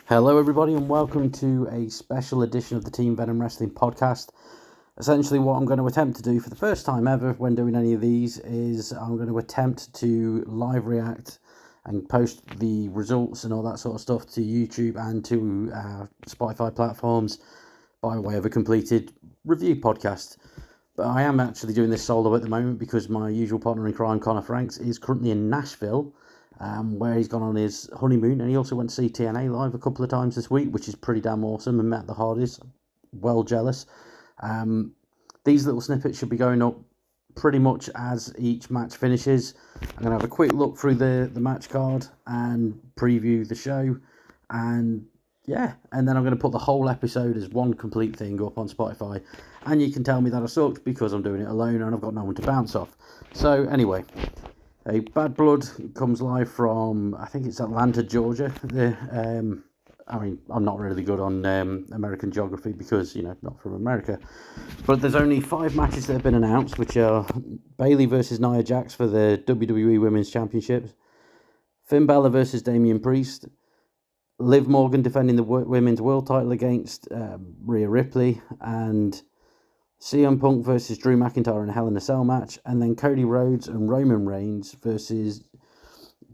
Hello, everybody, and welcome to a special edition of the Team Venom Wrestling podcast. Essentially, what I'm going to attempt to do for the first time ever when doing any of these is I'm going to attempt to live react and post the results and all that sort of stuff to YouTube and to Spotify platforms by way of a completed review podcast. But I am actually doing this solo at the moment because my usual partner in crime, Connor Franks, is currently in Nashville, where he's gone on his honeymoon, and he also went to see TNA live a couple of times this week, which is pretty damn awesome, and met the Hardys. Well jealous. These little snippets should be going up pretty much as each match finishes. I'm going to have a quick look through the match card and preview the show, and then I'm going to put the whole episode as one complete thing up on Spotify, and you can tell me that I sucked because I'm doing it alone and I've got no one to bounce off. So anyway, Bad Blood comes live from, I think it's Atlanta, Georgia. I'm not really good on American geography because, not from America. But there's only 5 matches that have been announced, which are Bayley versus Nia Jax for the WWE Women's Championships, Finn Balor versus Damian Priest, Liv Morgan defending the Women's World title against Rhea Ripley, and CM Punk versus Drew McIntyre in a Hell in a Cell match, and then Cody Rhodes and Roman Reigns versus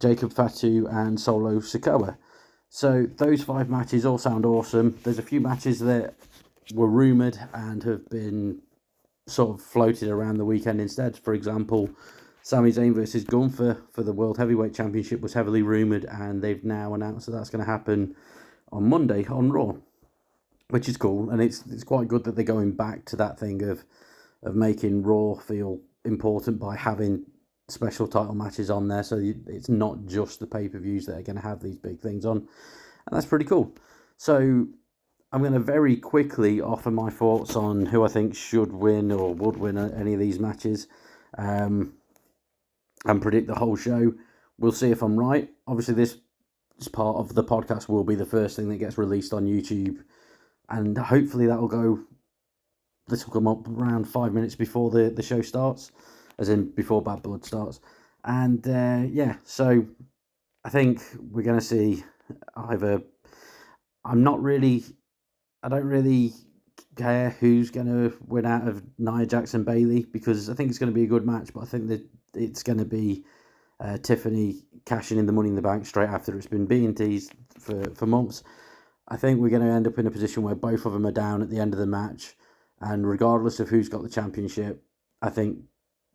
Jacob Fatu and Solo Sikoa. So those 5 matches all sound awesome. There's a few matches that were rumoured and have been sort of floated around the weekend instead. For example, Sami Zayn versus Gunther for the World Heavyweight Championship was heavily rumoured, and they've now announced that that's going to happen on Monday on Raw, which is cool, and it's quite good that they're going back to that thing of making Raw feel important by having special title matches on there, so it's not just the pay-per-views that are going to have these big things on, and that's pretty cool. So I'm going to very quickly offer my thoughts on who I think should win or would win any of these matches, and predict the whole show. We'll see if I'm right. Obviously, this part of the podcast will be the first thing that gets released on YouTube, and hopefully this will come up around 5 minutes before the show starts, as in before Bad Blood starts. And so I think we're going to see either, I don't really care who's going to win out of Nia Jax and Bayley, because I think it's going to be a good match, but I think that it's going to be Tiffany cashing in the Money in the Bank straight after it's been being teased for months. I think we're going to end up in a position where both of them are down at the end of the match, and regardless of who's got the championship, I think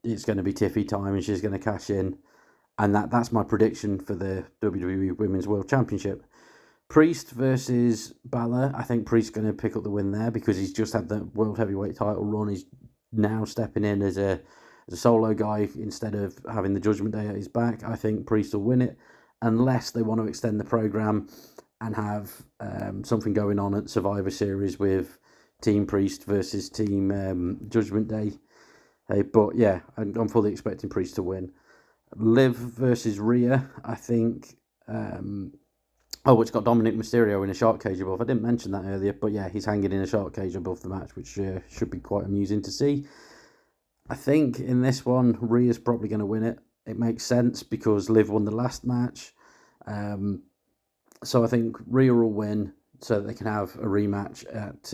it's going to be Tiffy time and she's going to cash in, and that's my prediction for the WWE Women's World Championship. Priest versus Balor, I think Priest's going to pick up the win there because he's just had the World Heavyweight title run. He's now stepping in as a solo guy instead of having the Judgment Day at his back. I think Priest will win it, unless they want to extend the program and have something going on at Survivor Series with Team Priest versus Team Judgment Day. But yeah, I'm fully expecting Priest to win. Liv versus Rhea, I think. It's got Dominic Mysterio in a shark cage above. I didn't mention that earlier, but yeah, he's hanging in a shark cage above the match, which should be quite amusing to see. I think in this one, Rhea's probably going to win it. It makes sense because Liv won the last match. So I think Rhea will win so that they can have a rematch at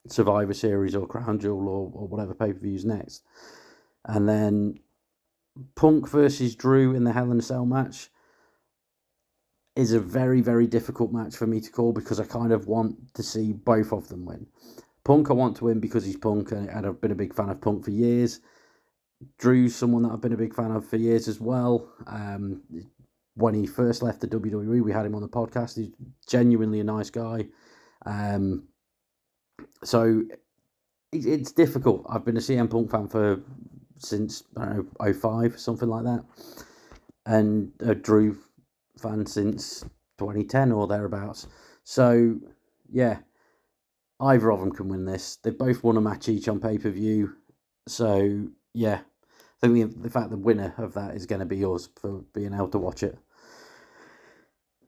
Survivor Series or Crown Jewel or whatever pay-per-views next. And then Punk versus Drew in the Hell in a Cell match is a very, very difficult match for me to call because I kind of want to see both of them win. Punk I want to win because he's Punk, and I've been a big fan of Punk for years. Drew's someone that I've been a big fan of for years as well. When he first left the WWE, we had him on the podcast. He's genuinely a nice guy. So it's difficult. I've been a CM Punk fan since, 2005, something like that. And a Drew fan since 2010 or thereabouts. So, yeah, either of them can win this. They've both won a match each on pay-per-view. So, yeah, I think the fact the winner of that is going to be yours for being able to watch it.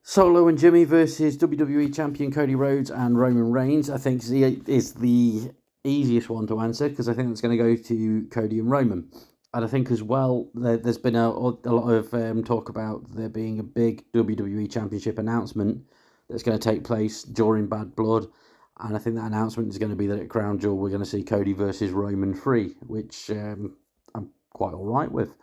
Solo and Jimmy versus WWE Champion Cody Rhodes and Roman Reigns, I think is the easiest one to answer because I think it's going to go to Cody and Roman. And I think as well, there's been a lot of talk about there being a big WWE Championship announcement that's going to take place during Bad Blood. And I think that announcement is going to be that at Crown Jewel we're going to see Cody versus Roman 3, which I'm quite all right with.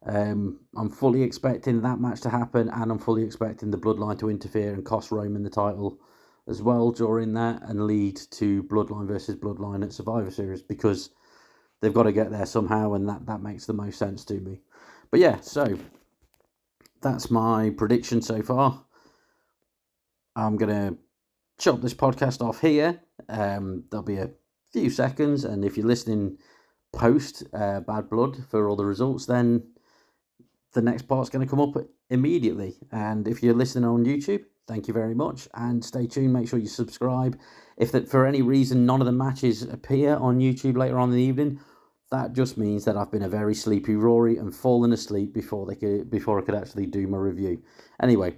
I'm fully expecting that match to happen, and I'm fully expecting the Bloodline to interfere and cost Roman the title as well during that, and lead to Bloodline versus Bloodline at Survivor Series, because they've got to get there somehow, and that makes the most sense to me. But yeah, so that's my prediction so far. I'm going to chop this podcast off here. There'll be a few seconds, and if you're listening post Bad Blood for all the results, then the next part's going to come up immediately. And if you're listening on YouTube, thank you very much, and stay tuned. Make sure you subscribe. If that for any reason none of the matches appear on YouTube later on in the evening, that just means that I've been a very sleepy Rory and fallen asleep before I could actually do my review. Anyway,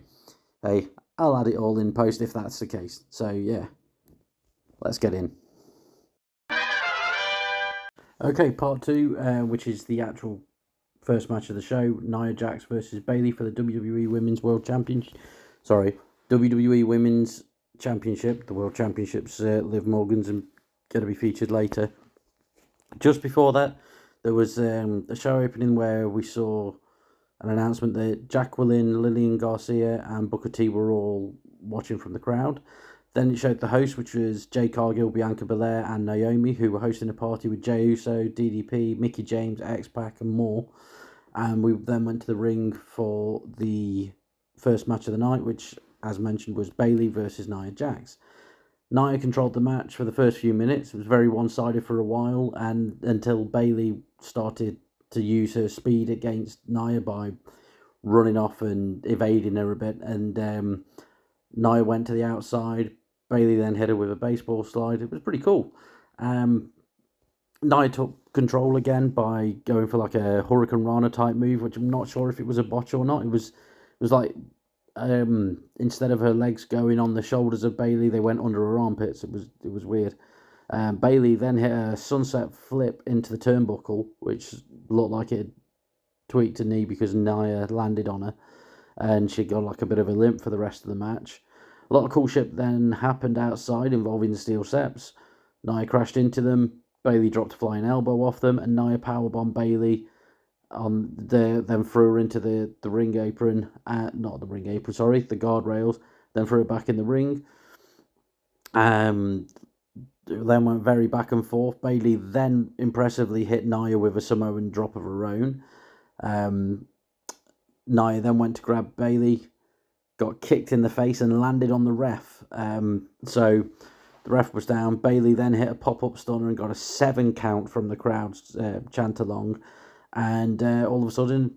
hey, I'll add it all in post if that's the case. So yeah, let's get in. Okay, part 2, which is the actual first match of the show, Nia Jax versus Bayley for the WWE Women's World Championship. WWE Women's Championship. The World Championship's Liv Morgan's going to be featured later. Just before that, there was a show opening where we saw an announcement that Jacqueline, Lillian Garcia, and Booker T were all watching from the crowd. Then it showed the host, which was Jay Cargill, Bianca Belair, and Naomi, who were hosting a party with Jey Uso, DDP, Mickie James, X-Pac, and more. And we then went to the ring for the first match of the night, which, as mentioned, was Bayley versus Nia Jax. Nia controlled the match for the first few minutes. It was very one-sided for a while, and until Bayley started to use her speed against Nia by running off and evading her a bit. And Nia went to the outside. Bayley then hit her with a baseball slide. It was pretty cool. Nia took control again by going for like a Hurricane Rana type move, which I'm not sure if it was a botch or not. It was like instead of her legs going on the shoulders of Bayley, they went under her armpits. It was weird. Bayley then hit a sunset flip into the turnbuckle, which looked like it had tweaked her knee because Nia landed on her, and she got like a bit of a limp for the rest of the match. A lot of cool shit then happened outside involving the steel steps. Nia crashed into them. Bayley dropped a flying elbow off them, and Nia powerbombed Bayley then threw her into the ring apron, not the ring apron, sorry, the guardrails, then threw her back in the ring. Then went very back and forth. Bayley then impressively hit Nia with a Samoan drop of her own. Nia then went to grab Bayley, got kicked in the face and landed on the ref. So the ref was down. Bayley then hit a pop-up stunner and got a 7 count from the crowd chant along. And all of a sudden,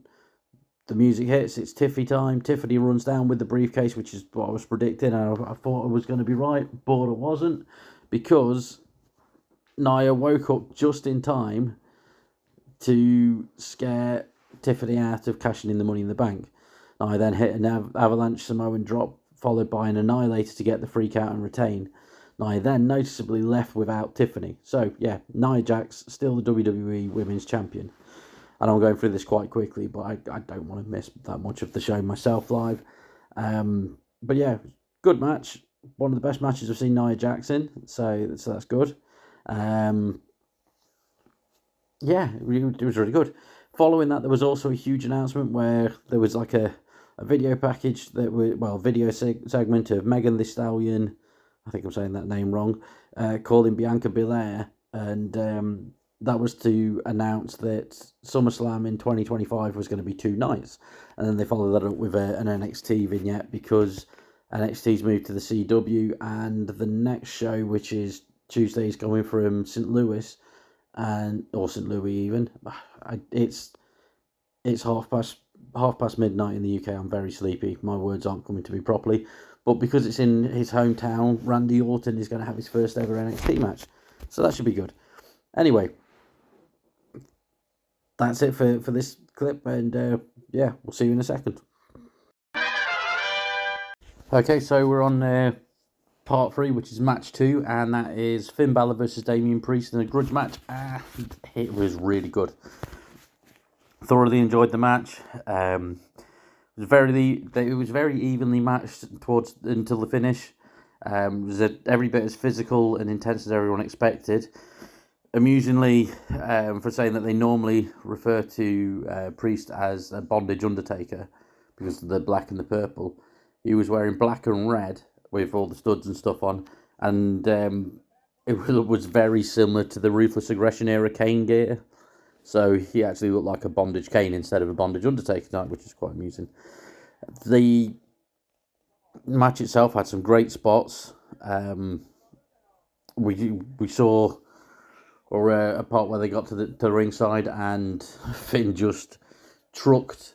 the music hits. It's Tiffy time. Tiffany runs down with the briefcase, which is what I was predicting. I thought I was going to be right, but it wasn't, because Nia woke up just in time to scare Tiffany out of cashing in the Money in the Bank. Nia then hit an avalanche Samoan drop, followed by an Annihilator to get the freak out and retain. Nia then noticeably left without Tiffany. So, yeah, Nia Jax, still the WWE Women's Champion. And I'm going through this quite quickly, but I don't want to miss that much of the show myself live. But yeah, good match. One of the best matches I've seen Nia Jax in, so that's good. Yeah, it was really good. Following that, there was also a huge announcement where there was like a video package that was, video segment of Megan Thee Stallion, I think I'm saying that name wrong, calling Bianca Belair, and that was to announce that SummerSlam in 2025 was going to be 2 nights. And then they followed that up with an NXT vignette, because NXT's moved to the CW, and the next show, which is Tuesday, is going from St. Louis, or St. Louis even. It's half past midnight in the UK. I'm very sleepy. My words aren't coming to me properly. But because it's in his hometown, Randy Orton is going to have his first ever NXT match. So that should be good. Anyway, that's it for this clip, and yeah, we'll see you in a second. Okay, so we're on part 3, which is match 2, and that is Finn Balor versus Damian Priest in a grudge match. It was really good. Thoroughly enjoyed the match. It It was very evenly matched towards until the finish. It was every bit as physical and intense as everyone expected. Amusingly, for saying that they normally refer to Priest as a bondage undertaker because of the black and the purple, he was wearing black and red with all the studs and stuff on, and it was very similar to the Ruthless Aggression era Kane gear. So he actually looked like a bondage Kane instead of a bondage Undertaker tonight, which is quite amusing. The match itself had some great spots. We saw a part where they got to the ringside and Finn just trucked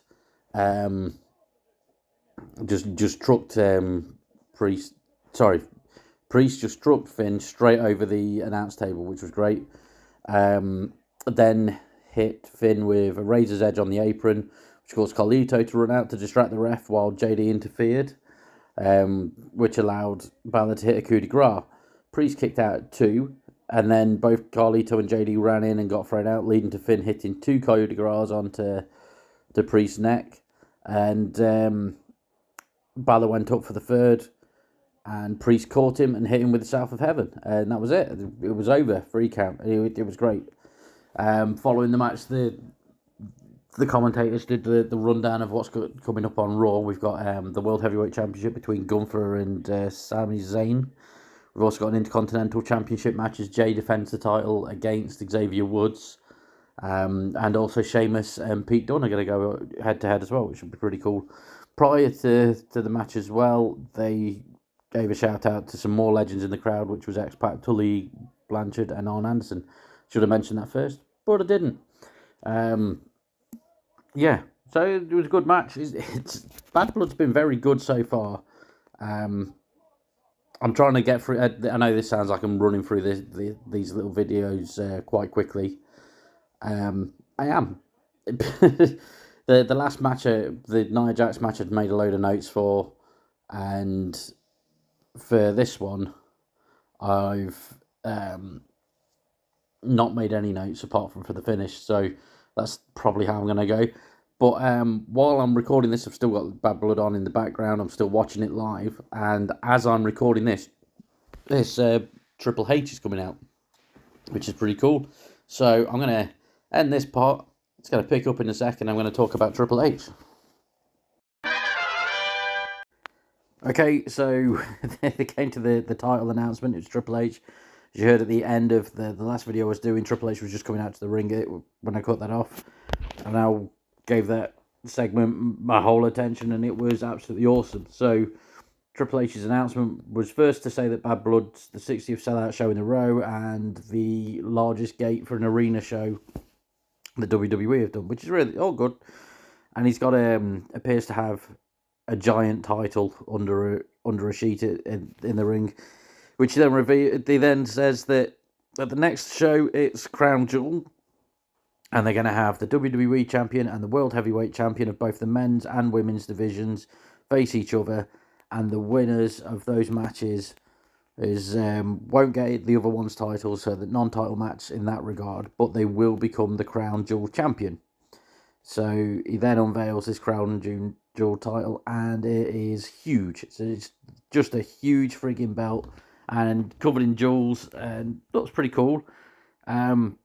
Priest. Sorry, Priest just trucked Finn straight over the announce table, which was great. Then hit Finn with a razor's edge on the apron, which caused Carlito to run out to distract the ref while JD interfered, which allowed Balor to hit a coup de grace. Priest kicked out at 2, and then both Carlito and JD ran in and got thrown out, leading to Finn hitting 2 coup de grace onto Priest's neck. And Balor went up for the third, and Priest caught him and hit him with the South of Heaven. And that was it. It was over. 3 count. It was great. Following the match, the commentators did the rundown of what's coming up on Raw. We've got the World Heavyweight Championship between Gunther and Sami Zayn. We've also got an Intercontinental Championship match as Jay defends the title against Xavier Woods. And also Sheamus and Pete Dunne are going to go head-to-head as well, which would be pretty cool. Prior to the match as well, they gave a shout-out to some more legends in the crowd, which was X-Pac, Tully Blanchard and Arn Anderson. Should have mentioned that first, but I didn't. Yeah, so it was a good match. Bad Blood's been very good so far. I'm trying to get through. I know this sounds like I'm running through these little videos quite quickly. I am. The last match, the Nia Jax match, I'd made a load of notes for, and for this one, I've not made any notes apart from for the finish. So that's probably how I'm going to go. But while I'm recording this, I've still got Bad Blood on in the background. I'm still watching it live. And as I'm recording this Triple H is coming out, which is pretty cool. So I'm going to end this part. It's going to pick up in a second. I'm going to talk about Triple H. Okay, so they came to the title announcement. It was Triple H. As you heard at the end of the last video I was doing, Triple H was just coming out to the ring when I cut that off. And I gave that segment my whole attention, and it was absolutely awesome. So Triple H's announcement was first to say that Bad Blood's the 60th sellout show in a row and the largest gate for an arena show the WWE have done, which is really all good. And he's got appears to have a giant title under a sheet in the ring, which he then says that at the next show it's Crown Jewel, and they're going to have the WWE Champion and the World Heavyweight Champion of both the men's and women's divisions face each other, and the winners of those matches won't get the other one's title, so the non-title match in that regard, but they will become the Crown Jewel Champion. So he then unveils this Crown Jewel title, and it is huge. It's just a huge frigging belt and covered in jewels, and looks pretty cool. And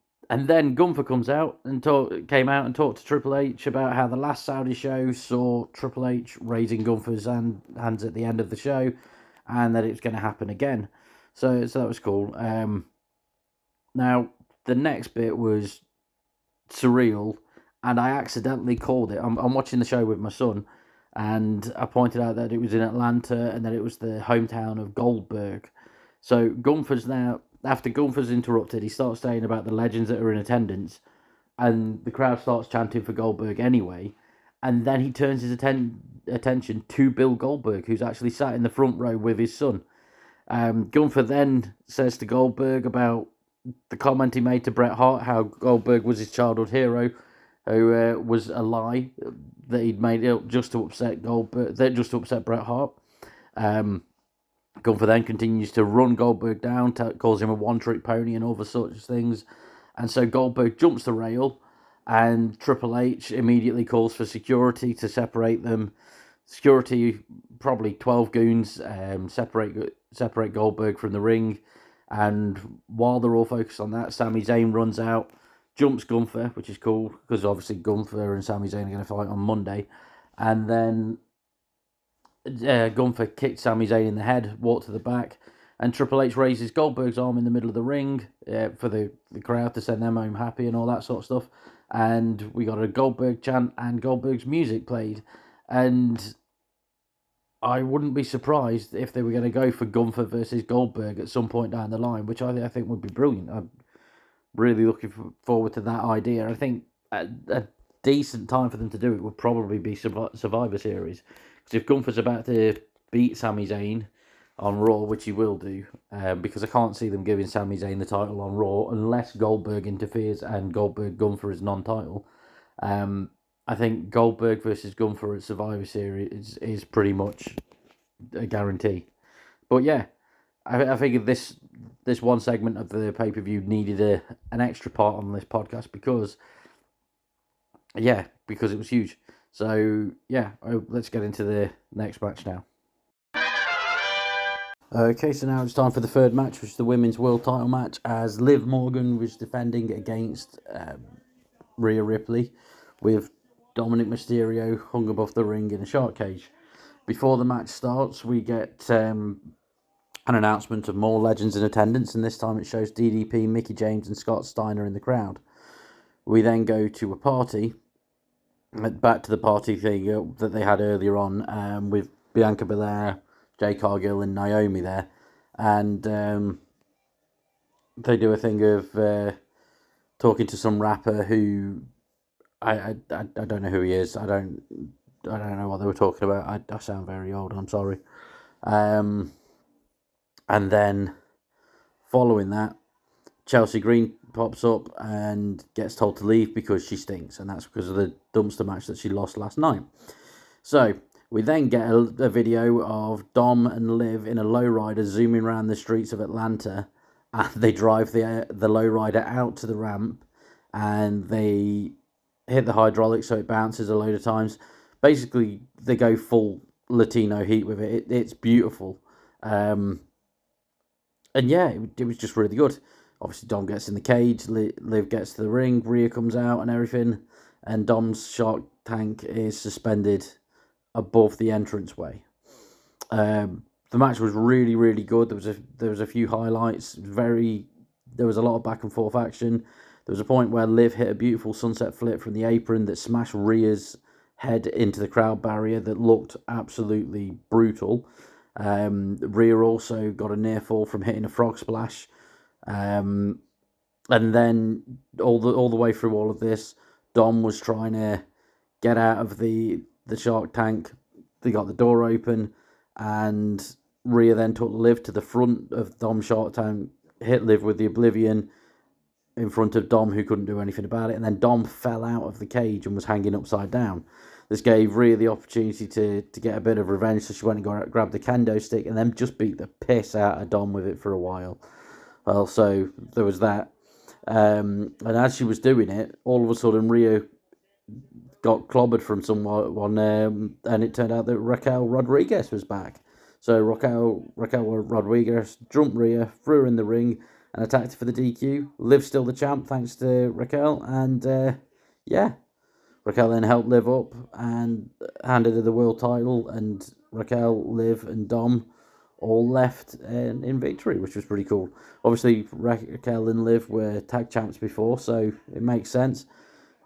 then Gunther came out and talked to Triple H about how the last Saudi show saw Triple H raising Gunther's hands at the end of the show, and that it's going to happen again. So that was cool. Now, the next bit was surreal, and I accidentally called it. I'm watching the show with my son, and I pointed out that it was in Atlanta and that it was the hometown of Goldberg. So Gunther's now... After Gunther's interrupted, he starts saying about the legends that are in attendance, and the crowd starts chanting for Goldberg anyway, and then he turns his attention to Bill Goldberg, who's actually sat in the front row with his son. Gunther then says to Goldberg about the comment he made to Bret Hart, how Goldberg was his childhood hero, who was a lie that he'd made up just to upset Bret Hart. Gunther then continues to run Goldberg down, calls him a one-trick pony and all the such things. And so Goldberg jumps the rail, and Triple H immediately calls for security to separate them. Security, probably 12 goons, separate Goldberg from the ring. And while they're all focused on that, Sami Zayn runs out, jumps Gunther, which is cool, because obviously Gunther and Sami Zayn are going to fight on Monday. And then Gunther kicked Sami Zayn in the head, walked to the back, and Triple H raises Goldberg's arm in the middle of the ring for the crowd to send them home happy and all that sort of stuff. And we got a Goldberg chant and Goldberg's music played. And I wouldn't be surprised if they were going to go for Gunther versus Goldberg at some point down the line, which I think would be brilliant. I'm really looking forward to that idea. I think a decent time for them to do it would probably be Survivor Series. Because if Gunther's about to beat Sami Zayn on Raw, which he will do, because I can't see them giving Sami Zayn the title on Raw unless Goldberg interferes and Gunther is non-title. I think Goldberg versus Gunther at Survivor Series is pretty much a guarantee. But yeah, I figured this one segment of the pay-per-view needed an extra part on this podcast because it was huge. So yeah, let's get into the next match now. Okay, so now it's time for the third match, which is the Women's World Title match, as Liv Morgan was defending against Rhea Ripley, with Dominic Mysterio hung above the ring in a shark cage. Before the match starts, we get an announcement of more legends in attendance, and this time it shows DDP, Mickie James and Scott Steiner in the crowd. We then go to a party, back to the party thing that they had earlier on, with Bianca Belair, Jade Cargill and Naomi there, and they do a thing of talking to some rapper who I don't know who he is. I don't know what they were talking about. I sound very old. I'm sorry. And then following that, Chelsea Green pops up and gets told to leave because she stinks, and that's because of the dumpster match that she lost last night. So we then get a video of Dom and Liv in a lowrider zooming around the streets of Atlanta, and they drive the lowrider out to the ramp, and they hit the hydraulics so it bounces a load of times. Basically, they go full Latino heat with it. It's beautiful. And yeah, it was just really good. Obviously, Dom gets in the cage, Liv gets to the ring, Rhea comes out and everything, and Dom's shark tank is suspended above the entranceway. The match was really, really good. There was a few highlights. There was a lot of back and forth action. There was a point where Liv hit a beautiful sunset flip from the apron that smashed Rhea's head into the crowd barrier that looked absolutely brutal. Rhea also got a near fall from hitting a frog splash. And then all the way through all of this, Dom was trying to get out of the shark tank. They got the door open, and Rhea then took Liv to the front of Dom's shark tank, hit Liv with the Oblivion in front of Dom, who couldn't do anything about it, and then Dom fell out of the cage and was hanging upside down. This gave Rhea the opportunity to get a bit of revenge, so she went and grabbed the kendo stick and then just beat the piss out of Dom with it for a while. Well, so there was that. And as she was doing it, all of a sudden Rhea got clobbered from someone, and it turned out that Raquel Rodriguez was back. So Raquel Rodriguez jumped Rhea, threw her in the ring, and attacked her for the DQ. Liv's still the champ, thanks to Raquel, and Raquel then helped Liv up and handed her the world title, and Raquel, Liv, and Dom all left in victory, which was pretty cool. Obviously, Raquel and Liv were tag champs before, so it makes sense.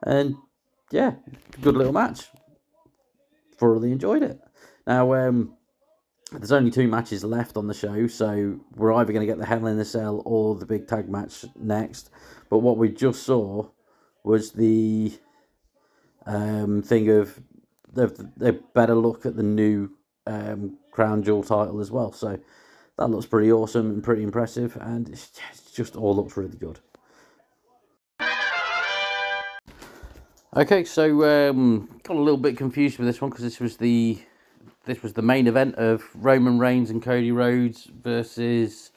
And yeah, good little match. Thoroughly enjoyed it. Now, there's only 2 matches left on the show, so we're either going to get the Hell in a Cell or the big tag match next. But what we just saw was the thing of they better look at the new Crown Jewel title as well. So that looks pretty awesome and pretty impressive, and it just all looks really good. Okay, so got a little bit confused with this one because this was the main event of Roman Reigns and Cody Rhodes versus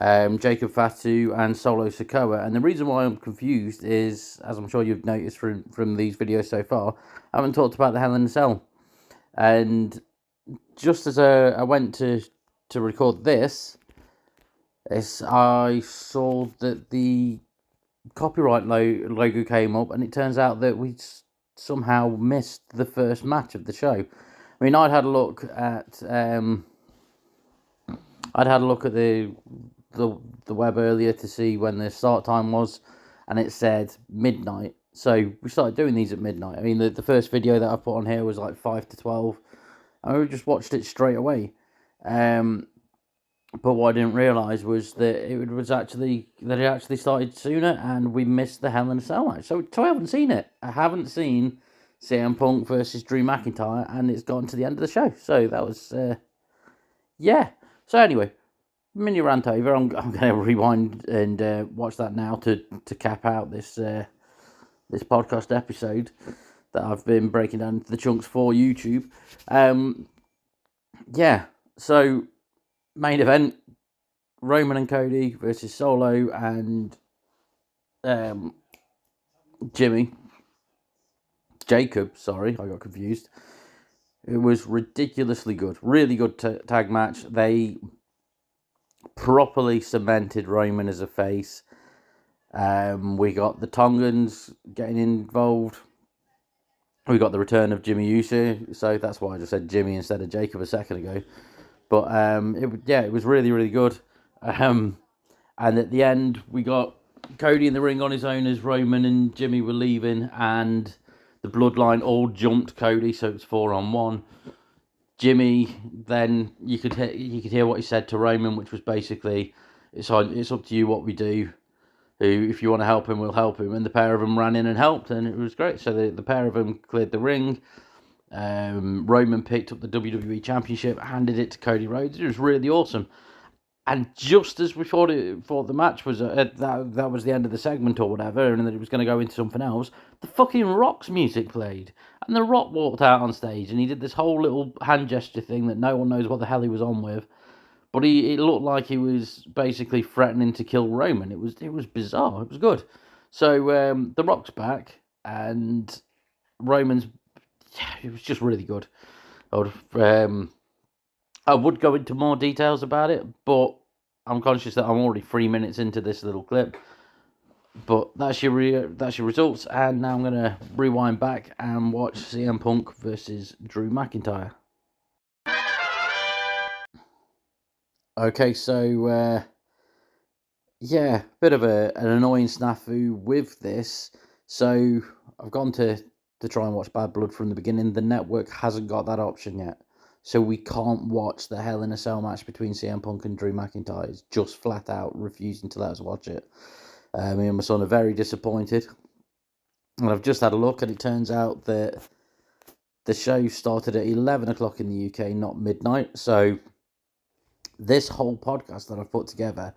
Jacob Fatu and Solo Sikoa. And the reason why I'm confused is, as I'm sure you've noticed from these videos so far, I haven't talked about the Hell in a Cell. And just as I went to record this, I saw that the copyright logo came up, and it turns out that we somehow missed the first match of the show. I mean, I'd had a look at the web earlier to see when the start time was, and it said midnight. So we started doing these at midnight. I mean, the first video that I put on here was like 5 to 12, and we just watched it straight away. But what I didn't realise was that it actually started sooner, and we missed the Hell in a Cell match. So I haven't seen it. I haven't seen CM Punk versus Drew McIntyre, and it's gotten to the end of the show. So that was, yeah. So anyway, mini rant over. I'm going to rewind and watch that now to cap out this this podcast episode that I've been breaking down into the chunks for YouTube. Yeah. So main event: Roman and Cody versus Solo and Jacob, sorry, I got confused. It was ridiculously good. Really good tag match. They properly cemented Roman as a face. We got the Tongans getting involved. We got the return of Jimmy Uso. So that's why I just said Jimmy instead of Jacob a second ago. But it was really, really good. And at the end, we got Cody in the ring on his own as Roman and Jimmy were leaving, and the Bloodline all jumped Cody, so it's 4-on-1. Jimmy, then you could hear what he said to Roman, which was basically, it's up to you what we do. If you want to help him, we'll help him. And the pair of them ran in and helped, and it was great. So the pair of them cleared the ring. Roman picked up the WWE Championship, handed it to Cody Rhodes. It was really awesome. And just as we thought the match was that was the end of the segment or whatever, and that it was going to go into something else, the fucking Rock's music played, and the Rock walked out on stage, and he did this whole little hand gesture thing that no one knows what the hell he was on with, but it looked like he was basically threatening to kill Roman. It was bizarre. It was good. So the Rock's back, and Roman's. It was just really good. I would go into more details about it, but I'm conscious that I'm already 3 minutes into this little clip. But that's your results, and now I'm going to rewind back and watch CM Punk versus Drew McIntyre. Okay, so yeah, bit of an annoying snafu with this. So I've gone to try and watch Bad Blood from the beginning. The network hasn't got that option yet. So we can't watch the Hell in a Cell match between CM Punk and Drew McIntyre. It's just flat out refusing to let us watch it. Me and my son are very disappointed. And I've just had a look, and it turns out that the show started at 11 o'clock in the UK, not midnight. So this whole podcast that I've put together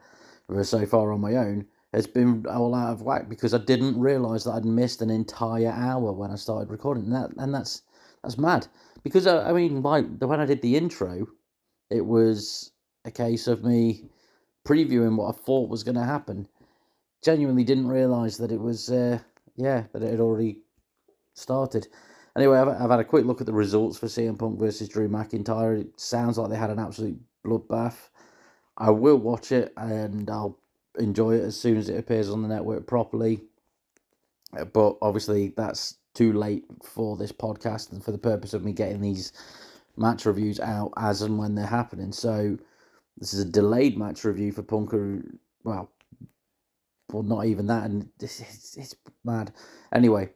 so far on my own has been all out of whack because I didn't realise that I'd missed an entire hour when I started recording. And that's mad. Because, I mean, like, when I did the intro, it was a case of me previewing what I thought was going to happen. Genuinely didn't realise that it was, that it had already started. Anyway, I've had a quick look at the results for CM Punk versus Drew McIntyre. It sounds like they had an absolute bloodbath. I will watch it, and I'll enjoy it as soon as it appears on the network properly. But obviously, that's too late for this podcast and for the purpose of me getting these match reviews out as and when they're happening. So this is a delayed match review for Punk. Well, not even that, and it's mad. Anyway,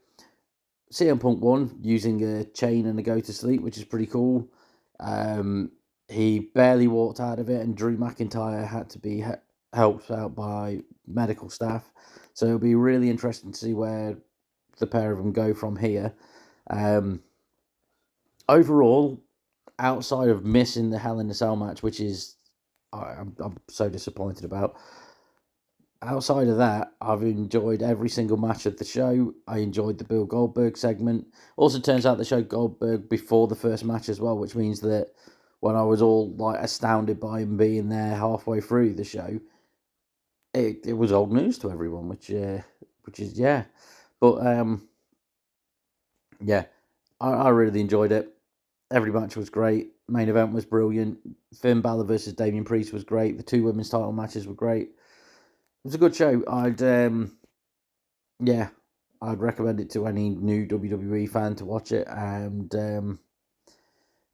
CM Punk won using a chain and a go to sleep, which is pretty cool. He barely walked out of it, and Drew McIntyre had to be helped out by medical staff. So it'll be really interesting to see where the pair of them go from here. Overall, outside of missing the Hell in a Cell match, which is I'm so disappointed about, outside of that, I've enjoyed every single match of the show. I enjoyed the Bill Goldberg segment. Also turns out they showed Goldberg before the first match as well, which means that when I was all like astounded by him being there halfway through the show, it was old news to everyone, which is yeah. But yeah, I really enjoyed it. Every match was great. Main event was brilliant. Finn Balor versus Damian Priest was great. The 2 women's title matches were great. It was a good show. Yeah, I'd recommend it to any new WWE fan to watch it. And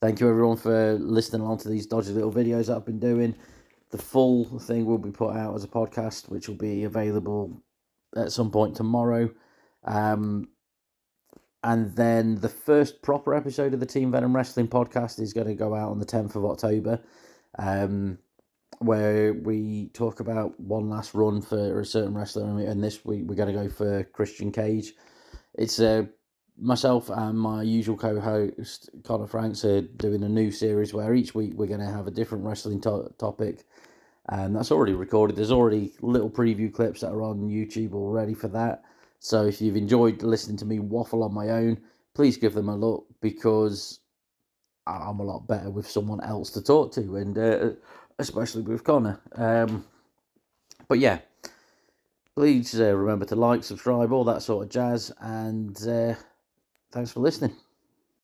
thank you everyone for listening along to these dodgy little videos that I've been doing. The full thing will be put out as a podcast, which will be available at some point tomorrow. And then the first proper episode of the Team Venom Wrestling podcast is going to go out on the 10th of October, where we talk about one last run for a certain wrestler. And this week we're going to go for Christian Cage. It's myself and my usual co-host, Connor Franks, are doing a new series where each week we're going to have a different wrestling topic. And that's already recorded. There's already little preview clips that are on YouTube already for that. So if you've enjoyed listening to me waffle on my own, please give them a look, because I'm a lot better with someone else to talk to, and especially with Connor. But yeah, please remember to like, subscribe, all that sort of jazz, and thanks for listening.